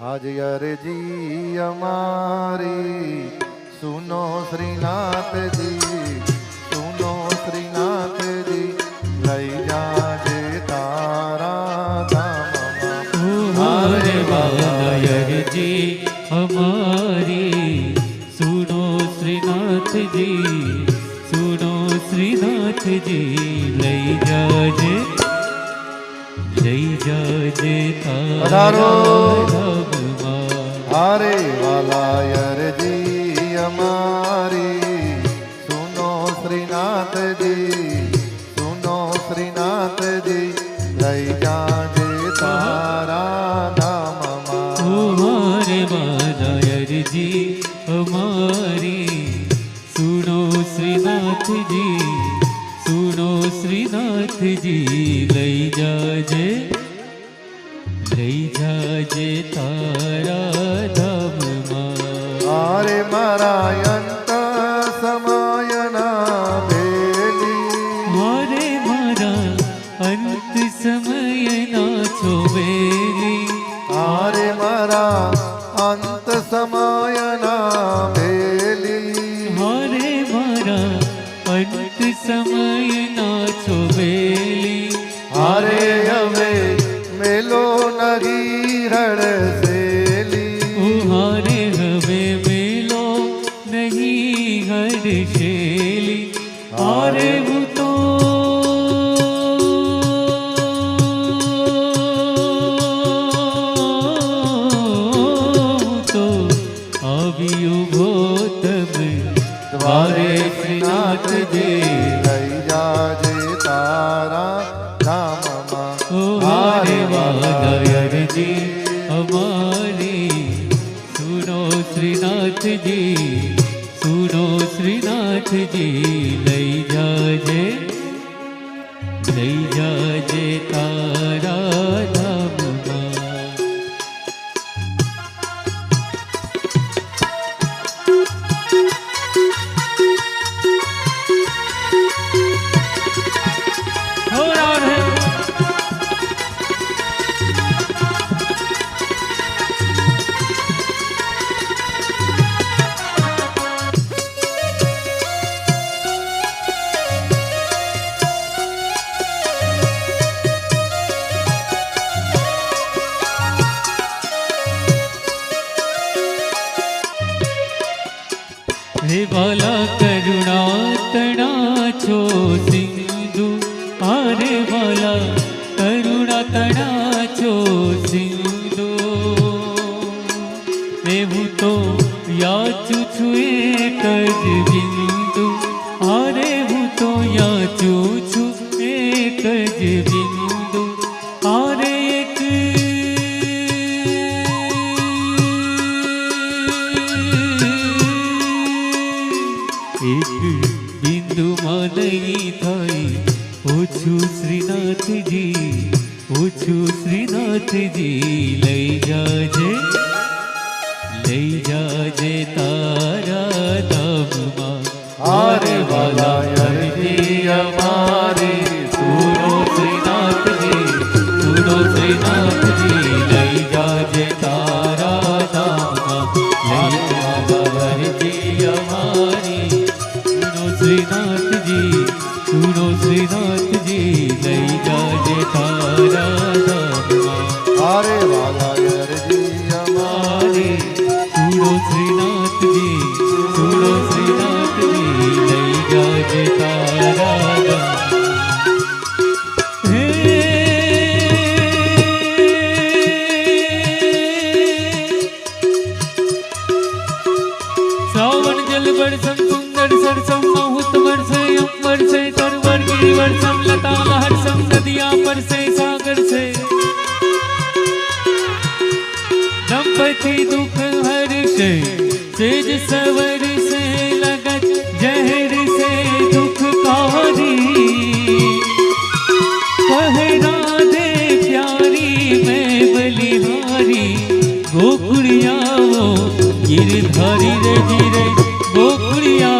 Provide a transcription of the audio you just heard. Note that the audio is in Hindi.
आज अर्जी हमारी सुनो श्रीनाथ जी, सुनो श्रीनाथ जी, लई जाजे तारा धाम। हरे अर्जी हमारी सुनो श्रीनाथ जी, सुनो श्रीनाथ जी, लई जाजे तारा हरे वाला अर्जी हमारी सुनो श्रीनाथ जी, सुनो श्रीनाथ जी, लई जाजे तारा धाम। हरे वाला अर्जी हमारी सुनो श्रीनाथ जी, सुनो श्रीनाथ जी, लई जाजे तारा धाम। आरे मारा अंत समायना बेली, मारे मारा अंत समय ना छोवेली, आरे मारा अंत समायना बेली, मारे मारा अंत समय ना छोवेली। आरे हवे मेलो नगी हड़सेली, हारे हवे मेलो नहीं हड़सेली। आरे वो तो अभियो भोतम द्वारे श्रीनाथ जी, लई जाजे तारा धाम। हरे वाला अर्जी हमारी सुनो श्रीनाथ जी, सुनो श्रीनाथ जी, लई जाजे तारा धाम। हो रहा है हे बाला करुणा तना छो सिंधु, आरे बाला करुणा तना छो सिंधु। मैं तो याचू छु एक ज बिंदु, आरे हूँ तो याचू छु एक ज बिंदु। आरे एक बिंदु नहीं थाई, ओछू श्रीनाथ जी, ओछू श्रीनाथ जी, लई जाजे तारा धाम। आरे वाला अर्जी हमारी सुनो श्रीनाथ जी, सुनो श्रीनाथ जी, लई जाजे तारा धाम। अर्जी हमारी श्रीनाथ जी, सुनो श्रीनाथ जी, लई जाजे तारा धाम। आरे वाला अर्जी हमारी सुनो श्रीनाथ जी, सुनो श्रीनाथ जी, लई जाजे तारा धाम। श्रावण जल बरसम सुंदर सरसम माहुत बरसे अंबर से तरवर गिरिवर्षम लता लहरसम नदियां बरसे सागर से। दंपति दुख हर्षे सेज सवर से लगत जहर से दुखकारी। कह राधे प्यारी मैं बलिहारी, गोकुड़िया वो गिरधारी रे गिरे गोकुड़िया